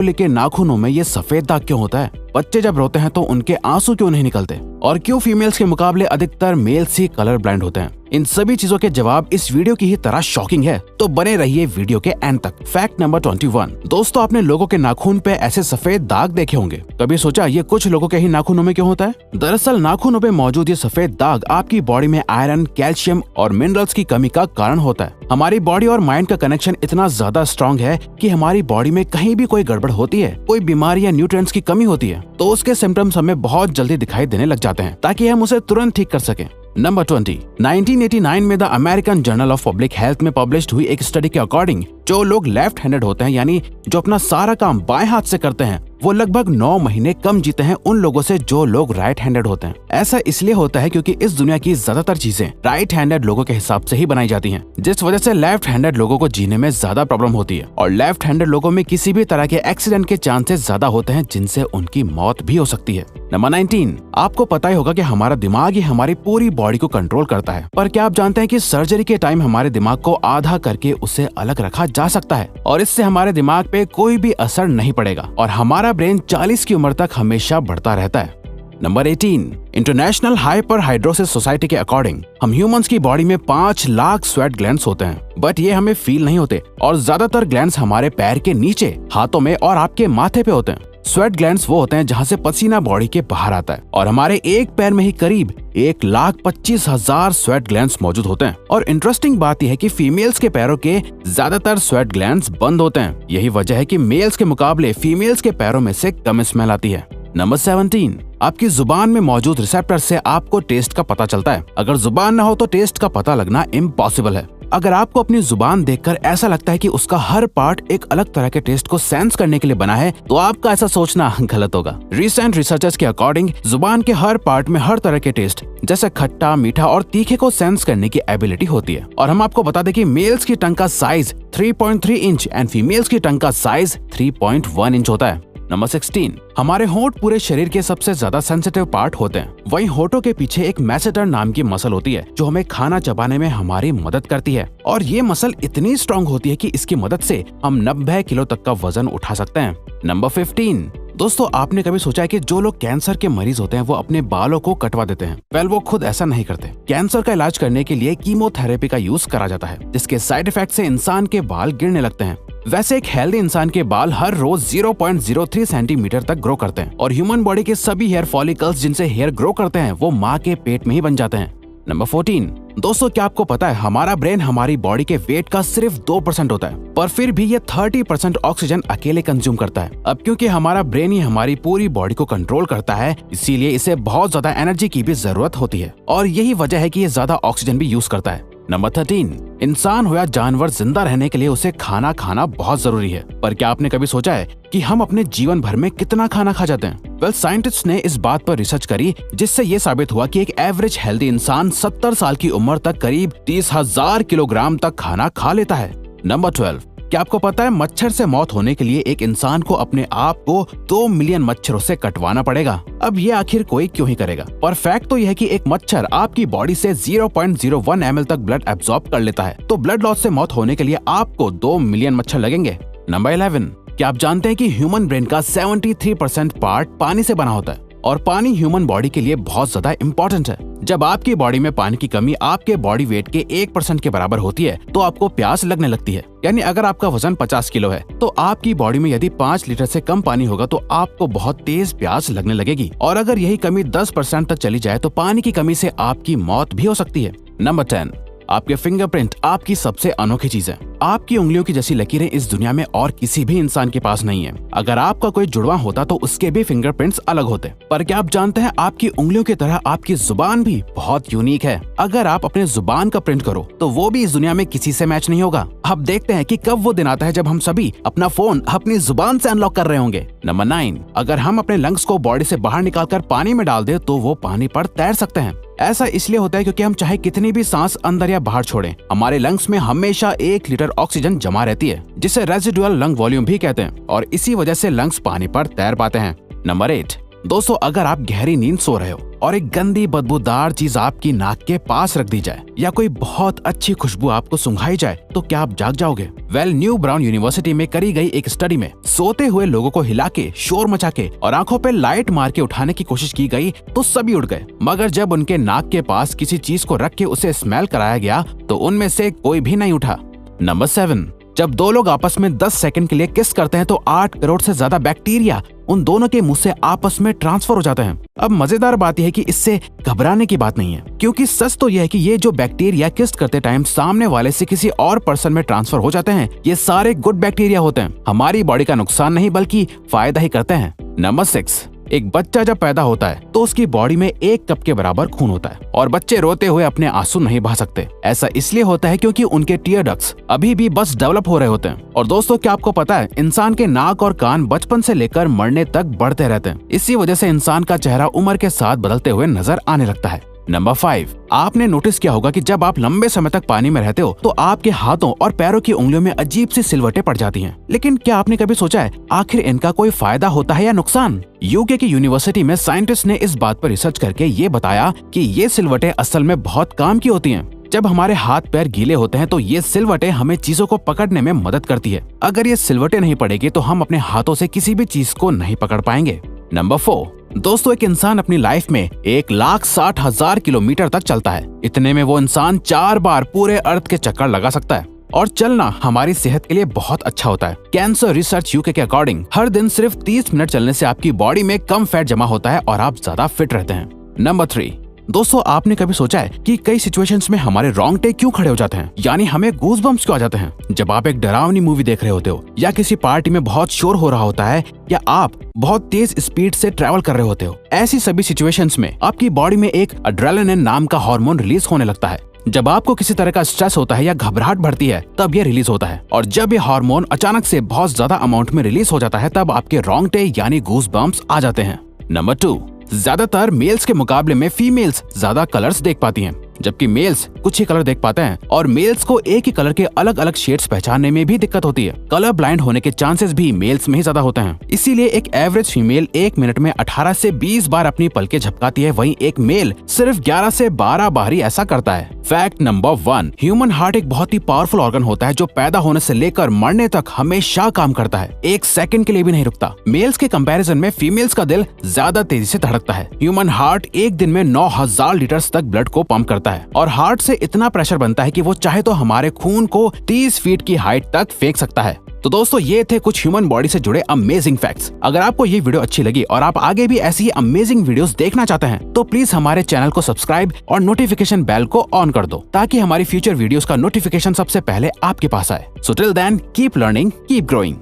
के नाखूनों में ये सफेद दाग क्यों होता है? बच्चे जब रोते हैं तो उनके आंसू क्यों नहीं निकलते? और क्यों फीमेल्स के मुकाबले अधिकतर मेल्स ही कलर ब्लाइंड होते हैं? इन सभी चीजों के जवाब इस वीडियो की ही तरह शॉकिंग है, तो बने रहिए वीडियो के एंड तक। Fact number 21। दोस्तों, आपने लोगों के नाखून पे ऐसे सफेद दाग देखे होंगे। कभी सोचा ये कुछ लोगों के ही नाखूनों में क्यों होता है? दरअसल नाखूनों पे मौजूद ये सफेद दाग आपकी बॉडी में आयरन, कैल्शियम और मिनरल्स की कमी का कारण होता है। हमारी बॉडी और माइंड का कनेक्शन इतना ज्यादा स्ट्रॉन्ग है कि हमारी बॉडी में कहीं भी कोई गड़बड़ होती है, कोई बीमारी या न्यूट्रिएंट्स की कमी होती है, तो उसके सिम्टम्स हमें बहुत जल्दी दिखाई देने लग जाते हैं, ताकि हम उसे तुरंत ठीक कर सकें। नंबर 20। 1989 में the American journal of public health में पब्लिश्ड हुई एक स्टडी के अकॉर्डिंग जो लोग लेफ्ट हैंडेड होते हैं, यानी जो अपना सारा काम बाएं हाथ से करते हैं, वो लगभग 9 महीने कम जीते हैं उन लोगों से जो लोग राइट हैंडेड होते हैं। ऐसा इसलिए होता है क्योंकि इस दुनिया की ज्यादातर चीजें राइट हैंडेड लोगों के हिसाब से ही बनाई जाती हैं, जिस वजह से लेफ्ट हैंडेड लोगों को जीने में ज्यादा प्रॉब्लम होती है। और लेफ्ट हैंडेड लोगों में किसी भी तरह के एक्सीडेंट के चांसेस ज्यादा होते हैं, जिनसे उनकी मौत भी हो सकती है। नंबर 19। आपको पता ही होगा कि हमारा दिमाग ही हमारी पूरी बॉडी को कंट्रोल करता है, पर क्या आप जानते हैं कि सर्जरी के टाइम हमारे दिमाग को आधा करके उसे अलग रखा जा सकता है और इससे हमारे दिमाग पे कोई भी असर नहीं पड़ेगा और हमारा ब्रेन 40 की उम्र तक हमेशा बढ़ता रहता है। नंबर 18। इंटरनेशनल हाइपरहाइड्रोसिस सोसाइटी के अकॉर्डिंग हम ह्यूमंस की बॉडी में 5 लाख स्वेट ग्लैंड्स होते हैं, बट ये हमें फील नहीं होते और ज्यादातर ग्लैंड्स हमारे पैर के नीचे, हाथों में और आपके माथे पे होते हैं। स्वेट ग्लैंड्स वो होते हैं जहाँ से पसीना बॉडी के बाहर आता है और हमारे एक पैर में ही करीब 1,25,000 स्वेट ग्लैंड्स मौजूद होते हैं। और इंटरेस्टिंग बात यह है कि फीमेल्स के पैरों के ज्यादातर स्वेट ग्लैंड्स बंद होते हैं। यही वजह है कि मेल्स के मुकाबले फीमेल्स के पैरों में से कम स्मेल आती है। नंबर 17। आपकी जुबान में मौजूद रिसेप्टर से आपको टेस्ट का पता चलता है। अगर जुबान न हो तो टेस्ट का पता लगना इम्पॉसिबल है। अगर आपको अपनी जुबान देखकर ऐसा लगता है कि उसका हर पार्ट एक अलग तरह के टेस्ट को सेंस करने के लिए बना है, तो आपका ऐसा सोचना गलत होगा। रिसेंट रिसर्चर्स के अकॉर्डिंग जुबान के हर पार्ट में हर तरह के टेस्ट जैसे खट्टा, मीठा और तीखे को सेंस करने की एबिलिटी होती है। और हम आपको बता दें कि मेल्स की टंग का साइज 3.3 इंच एंड फीमेल्स की टंग का साइज 3.1 इंच होता है। नंबर 16। हमारे होंठ पूरे शरीर के सबसे ज्यादा सेंसिटिव पार्ट होते हैं। वहीं होठों के पीछे एक मैसेटर नाम की मसल होती है जो हमें खाना चबाने में हमारी मदद करती है और ये मसल इतनी स्ट्रांग होती है कि इसकी मदद से हम 90 किलो तक का वजन उठा सकते हैं। नंबर 15। दोस्तों, आपने कभी सोचा है कि जो लोग कैंसर के मरीज होते हैं वो अपने बालों को कटवा देते हैं? वेल, वो खुद ऐसा नहीं करते। कैंसर का इलाज करने के लिए कीमोथेरेपी का यूज करा जाता है, जिसके साइड इफेक्ट से इंसान के बाल गिरने लगते हैं। वैसे एक हेल्दी इंसान के बाल हर रोज 0.03 सेंटीमीटर तक ग्रो करते हैं और ह्यूमन बॉडी के सभी हेयर फॉलिकल्स जिनसे हेयर ग्रो करते हैं वो माँ के पेट में ही बन जाते हैं। नंबर 14। दोस्तों, क्या आपको पता है हमारा ब्रेन हमारी बॉडी के वेट का सिर्फ 2% होता है, पर फिर भी ये 30% ऑक्सीजन अकेले कंज्यूम करता है। अब क्योंकि हमारा ब्रेन ही हमारी पूरी बॉडी को कंट्रोल करता है, इसीलिए इसे बहुत ज्यादा एनर्जी की भी जरूरत होती है और यही वजह है कि ये ज्यादा ऑक्सीजन भी यूज करता है। नंबर 13। इंसान हो या जानवर, जिंदा रहने के लिए उसे खाना खाना बहुत जरूरी है, पर क्या आपने कभी सोचा है कि हम अपने जीवन भर में कितना खाना खा जाते हैं? वेल, साइंटिस्ट ने इस बात पर रिसर्च करी जिससे ये साबित हुआ कि एक एवरेज हेल्दी इंसान 70 साल की उम्र तक करीब 30,000 किलोग्राम तक खाना खा लेता है। नंबर 12। क्या आपको पता है मच्छर से मौत होने के लिए एक इंसान को अपने आप को 2 मिलियन मच्छरों से कटवाना पड़ेगा? अब ये आखिर कोई क्यों ही करेगा? पर फैक्ट तो यह है कि एक मच्छर आपकी बॉडी से 0.01 ml तक ब्लड एब्सॉर्ब कर लेता है, तो ब्लड लॉस से मौत होने के लिए आपको 2 मिलियन मच्छर लगेंगे। नंबर 11। क्या आप जानते हैं कि ह्यूमन ब्रेन का 73% पार्ट पानी से बना होता है और पानी ह्यूमन बॉडी के लिए बहुत ज्यादा इम्पोर्टेंट है। जब आपकी बॉडी में पानी की कमी आपके बॉडी वेट के 1% के बराबर होती है तो आपको प्यास लगने लगती है। यानी अगर आपका वजन 50 किलो है तो आपकी बॉडी में यदि 5 लीटर से कम पानी होगा तो आपको बहुत तेज प्यास लगने लगेगी और अगर यही कमी 10% तक चली जाए तो पानी की कमी से आपकी मौत भी हो सकती है। नंबर 10। आपके फिंगरप्रिंट आपकी सबसे अनोखी चीज है। आपकी उंगलियों की जैसी लकीरें इस दुनिया में और किसी भी इंसान के पास नहीं है। अगर आपका कोई जुड़वा होता तो उसके भी फिंगरप्रिंट्स अलग होते। पर क्या आप जानते हैं आपकी उंगलियों की तरह आपकी जुबान भी बहुत यूनिक है। अगर आप अपने जुबान का प्रिंट करो तो वो भी इस दुनिया में किसी से मैच नहीं होगा। अब देखते हैं कि कब वो दिन आता है जब हम सभी अपना फोन अपनी जुबान से अनलॉक कर रहे होंगे। नंबर 9। अगर हम अपने लंग्स को बॉडी से बाहर निकालकर पानी में डाल दे तो वो पानी पर तैर सकते हैं। ऐसा इसलिए होता है क्योंकि हम चाहे कितनी भी सांस अंदर या बाहर छोड़ें, हमारे लंग्स में हमेशा 1 लीटर ऑक्सीजन जमा रहती है, जिसे रेजिडुअल लंग वॉल्यूम भी कहते हैं और इसी वजह से लंग्स पानी पर तैर पाते हैं। नंबर 8। दोस्तों, अगर आप गहरी नींद सो रहे हो और एक गंदी बदबूदार चीज आपकी नाक के पास रख दी जाए या कोई बहुत अच्छी खुशबू आपको सुंघाई जाए तो क्या आप जाग जाओगे? न्यू ब्राउन यूनिवर्सिटी में करी गई एक स्टडी में सोते हुए लोगों को हिला के, शोर मचा के और आंखों पे लाइट मार के उठाने की कोशिश की गई तो सभी उठ गए, मगर जब उनके नाक के पास किसी चीज को रख के उसे स्मेल कराया गया तो उनमें से कोई भी नहीं उठा। नंबर 7, जब दो लोग आपस में 10 सेकंड के लिए किस करते हैं तो 8 करोड़ से ज्यादा बैक्टीरिया उन दोनों के मुंह से आपस में ट्रांसफर हो जाते हैं। अब मजेदार बात यह है कि इससे घबराने की बात नहीं है, क्योंकि सच तो यह है कि ये जो बैक्टीरिया किस करते टाइम सामने वाले से किसी और पर्सन में ट्रांसफर हो जाते हैं, ये सारे गुड बैक्टीरिया होते हैं, हमारी बॉडी का नुकसान नहीं बल्कि फायदा ही करते हैं। नंबर 6, एक बच्चा जब पैदा होता है तो उसकी बॉडी में 1 कप के बराबर खून होता है और बच्चे रोते हुए अपने आंसू नहीं बहा सकते। ऐसा इसलिए होता है क्योंकि उनके टीयर डक्ट्स अभी भी बस डेवलप हो रहे होते हैं। और दोस्तों, क्या आपको पता है इंसान के नाक और कान बचपन से लेकर मरने तक बढ़ते रहते हैं। इसी वजह से इंसान का चेहरा उम्र के साथ बदलते हुए नजर आने लगता है। नंबर 5, आपने नोटिस किया होगा कि जब आप लंबे समय तक पानी में रहते हो तो आपके हाथों और पैरों की उंगलियों में अजीब सी सिलवटें पड़ जाती हैं। लेकिन क्या आपने कभी सोचा है आखिर इनका कोई फायदा होता है या नुकसान? यूके की यूनिवर्सिटी में साइंटिस्ट ने इस बात पर रिसर्च करके ये बताया कि ये सिलवटें असल में बहुत काम की होती हैं। जब हमारे हाथ पैर गीले होते हैं तो ये सिलवटें हमें चीजों को पकड़ने में मदद करती है। अगर ये सिलवटें नहीं पड़ेगी तो हम अपने हाथों से किसी भी चीज को नहीं पकड़ पाएंगे। नंबर 4, दोस्तों, एक इंसान अपनी लाइफ में 1,60,000 किलोमीटर तक चलता है। इतने में वो इंसान 4 बार पूरे अर्थ के चक्कर लगा सकता है और चलना हमारी सेहत के लिए बहुत अच्छा होता है। कैंसर रिसर्च यूके के अकॉर्डिंग हर दिन सिर्फ 30 मिनट चलने से आपकी बॉडी में कम फैट जमा होता है और आप ज्यादा फिट रहते हैं। नंबर 3, दोस्तों, आपने कभी सोचा है कि कई सिचुएशंस में हमारे रोंगटे क्यों खड़े हो जाते हैं, यानी हमें गूज़बम्प्स क्यों आ जाते हैं? जब आप एक डरावनी मूवी देख रहे होते हो या किसी पार्टी में बहुत शोर हो रहा होता है या आप बहुत तेज स्पीड से ट्रैवल कर रहे होते हो, ऐसी सभी सिचुएशंस में आपकी बॉडी में एक एड्रेनालिन नाम का हार्मोन रिलीज होने लगता है। जब आपको किसी तरह का स्ट्रेस होता है या घबराहट बढ़ती है तब ये रिलीज होता है, और जब ये हार्मोन अचानक से बहुत ज्यादा अमाउंट में रिलीज हो जाता है तब आपके रोंगटे यानी गूज़बम्प्स आ जाते हैं। नंबर 2, ज्यादातर मेल्स के मुकाबले में फीमेल्स ज्यादा कलर्स देख पाती हैं, जबकि मेल्स कुछ ही कलर देख पाते हैं और मेल्स को एक ही कलर के अलग अलग शेड्स पहचानने में भी दिक्कत होती है। कलर ब्लाइंड होने के चांसेस भी मेल्स में ही ज्यादा होते हैं। इसीलिए एक एवरेज फीमेल 1 मिनट में 18 से 20 बार अपनी पलकें झपकाती है, वहीं एक मेल सिर्फ 11 से 12 बार ही ऐसा करता है। फैक्ट नंबर 1, ह्यूमन हार्ट एक बहुत ही पावरफुल ऑर्गन होता है जो पैदा होने से लेकर मरने तक हमेशा काम करता है, 1 सेकंड के लिए भी नहीं रुकता। मेल्स के कंपैरिजन में फीमेल्स का दिल ज्यादा तेजी से धड़कता है। ह्यूमन हार्ट एक दिन में 9,000 लीटर तक ब्लड को पंप करता है और हार्ट से इतना प्रेशर बनता है कि वो चाहे तो हमारे खून को 30 फीट की हाइट तक फेंक सकता है। तो दोस्तों, ये थे कुछ ह्यूमन बॉडी से जुड़े अमेजिंग फैक्ट्स। अगर आपको ये वीडियो अच्छी लगी और आप आगे भी ऐसी ही अमेजिंग वीडियोस देखना चाहते हैं तो प्लीज हमारे चैनल को सब्सक्राइब और नोटिफिकेशन बेल को ऑन कर दो ताकि हमारी फ्यूचर वीडियोस का नोटिफिकेशन सबसे पहले आपके पास आए। So till then, keep learning, keep growing.